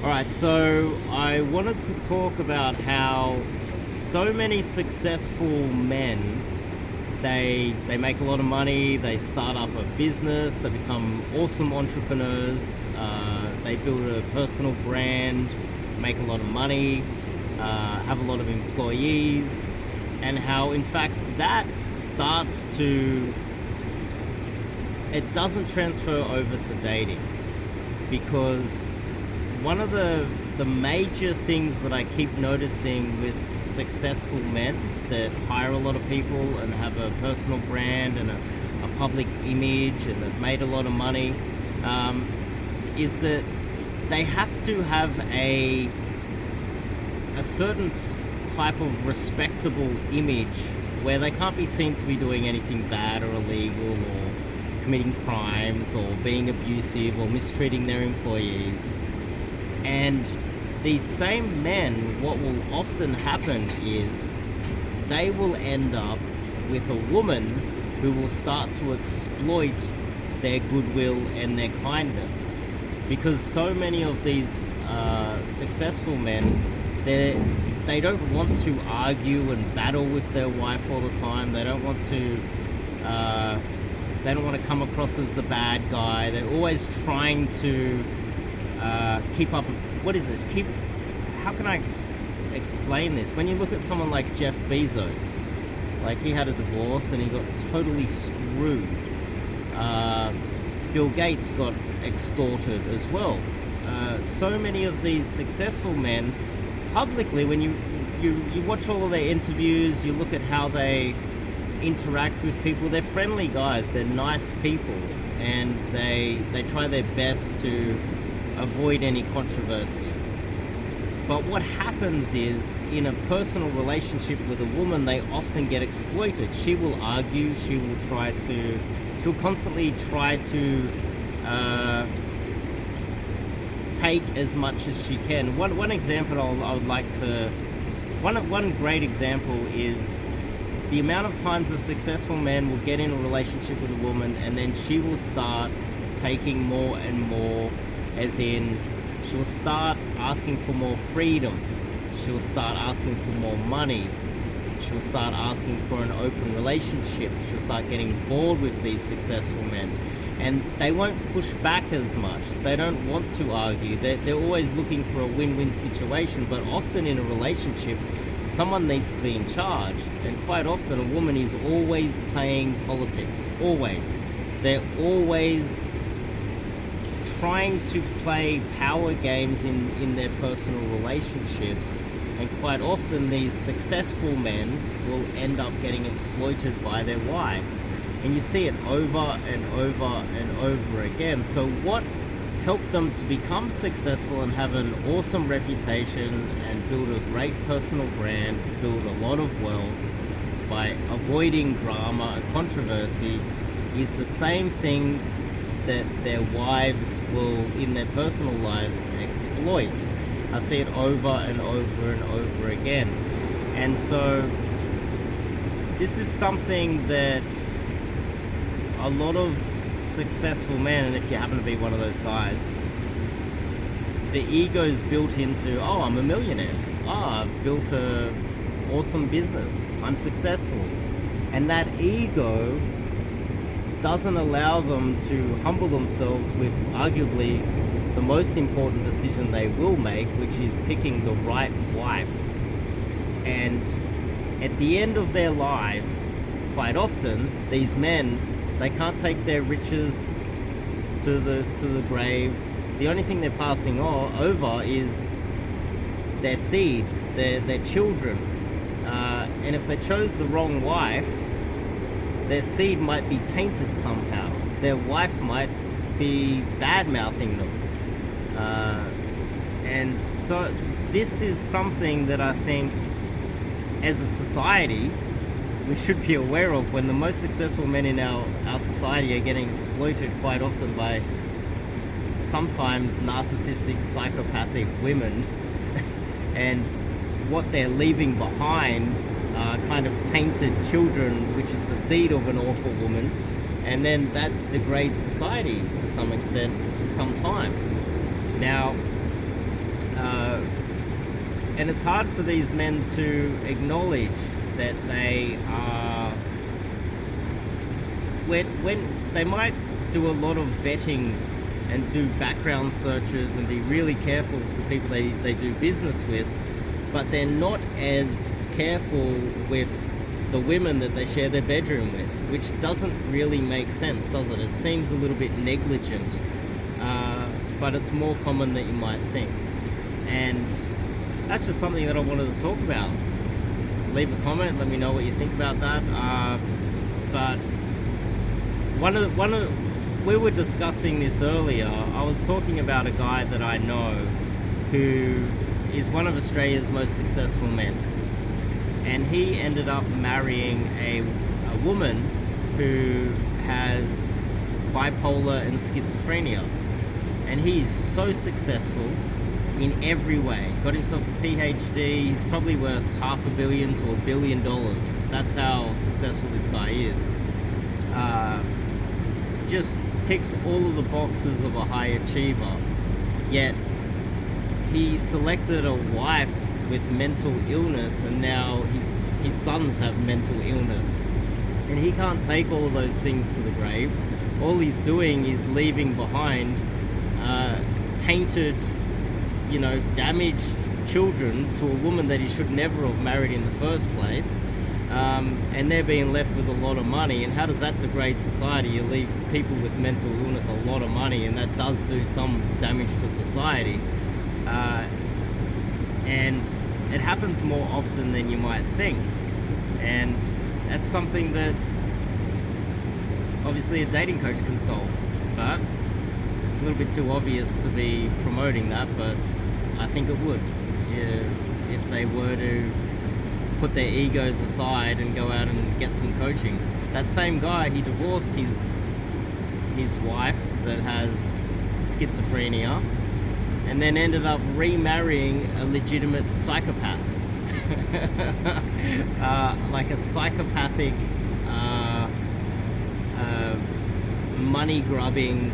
All right, so I wanted to talk about how so many successful men they make a lot of money, they start up a business, they become awesome entrepreneurs, they build a personal brand, make a lot of money, have a lot of employees, and how in fact that starts to it doesn't transfer over to dating because one of the major things that I keep noticing with successful men that hire a lot of people and have a personal brand and a public image and have made a lot of money is that they have to have a certain type of respectable image where they can't be seen to be doing anything bad or illegal or committing crimes or being abusive or mistreating their employees. And these same men, what will often happen is they will end up with a woman who will start to exploit their goodwill and their kindness. Because so many of these successful men, they don't want to argue and battle with their wife all the time. They don't want to come across as the bad guy. They're always trying to keep up. What is it? How can I explain this? When you look at someone like Jeff Bezos, like he had a divorce and he got totally screwed. Bill Gates got extorted as well. So many of these successful men, publicly, when you watch all of their interviews, you look at how they interact with people. They're friendly guys. They're nice people, and they try their best to avoid any controversy. But what happens is, in a personal relationship with a woman, they often get exploited. She will argue, she'll constantly try to take as much as she can. One example I would like to, one great example is the amount of times a successful man will get in a relationship with a woman and then she will start taking more and more, as in she'll start asking for more freedom, she'll start asking for more money, she'll start asking for an open relationship, she'll start getting bored with these successful men, and they won't push back as much. They don't want to argue. They're always looking for a win-win situation, but often in a relationship someone needs to be in charge, and quite often a woman is always playing politics. Always. They're always trying to play power games in their personal relationships, and quite often these successful men will end up getting exploited by their wives, and you see it over and over and over again. So what helped them to become successful and have an awesome reputation and build a great personal brand, build a lot of wealth by avoiding drama and controversy, is the same thing that their wives will, in their personal lives, exploit. I see it over and over and over again. And so this is something that a lot of successful men, and if you happen to be one of those guys, the ego's built into, oh, I'm a millionaire. Oh, I've built a awesome business. I'm successful. And that ego doesn't allow them to humble themselves with arguably the most important decision they will make, which is picking the right wife. And at the end of their lives, quite often, these men, they can't take their riches to the grave. The only thing they're passing over is their seed, their children. And if they chose the wrong wife, their seed might be tainted somehow. Their wife might be bad-mouthing them. And so this is something that I think, as a society, we should be aware of. When the most successful men in our society are getting exploited quite often by sometimes narcissistic, psychopathic women, and what they're leaving behind are kind of tainted children, which is the seed of an awful woman, and then that degrades society to some extent sometimes. Now, And it's hard for these men to acknowledge that they are, when they might do a lot of vetting and do background searches and be really careful with the people they do business with, but they're not as careful with the women that they share their bedroom with, which doesn't really make sense, does it? It seems a little bit negligent, but it's more common than you might think. And that's just something that I wanted to talk about. Leave a comment, let me know what you think about that. But we were discussing this earlier. I was talking about a guy that I know who is one of Australia's most successful men, and he ended up marrying a woman who has bipolar and schizophrenia, and he is so successful in every way. Got himself a PhD. He's probably worth $500 million to $1 billion. That's how successful this guy is. Just ticks all of the boxes of a high achiever, yet he selected a wife with mental illness, and now his sons have mental illness, and he can't take all of those things to the grave. All he's doing is leaving behind tainted, damaged children to a woman that he should never have married in the first place, and they're being left with a lot of money. And how does that degrade society? You leave people with mental illness a lot of money, and that does do some damage to society. And it happens more often than you might think, and that's something that obviously a dating coach can solve, but it's a little bit too obvious to be promoting that. But I think it would, if they were to put their egos aside and go out and get some coaching. That same guy, he divorced his wife that has schizophrenia, and then ended up remarrying a legitimate psychopath. Like a psychopathic, money-grubbing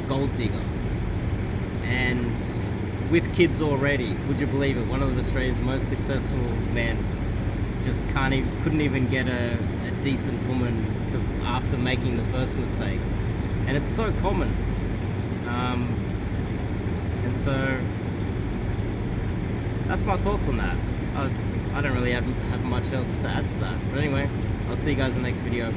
gold digger. And with kids already, would you believe it? One of Australia's most successful men just couldn't even get a decent woman after making the first mistake. And it's so common. And so that's my thoughts on that. I don't really have much else to add to that. But anyway, I'll see you guys in the next video.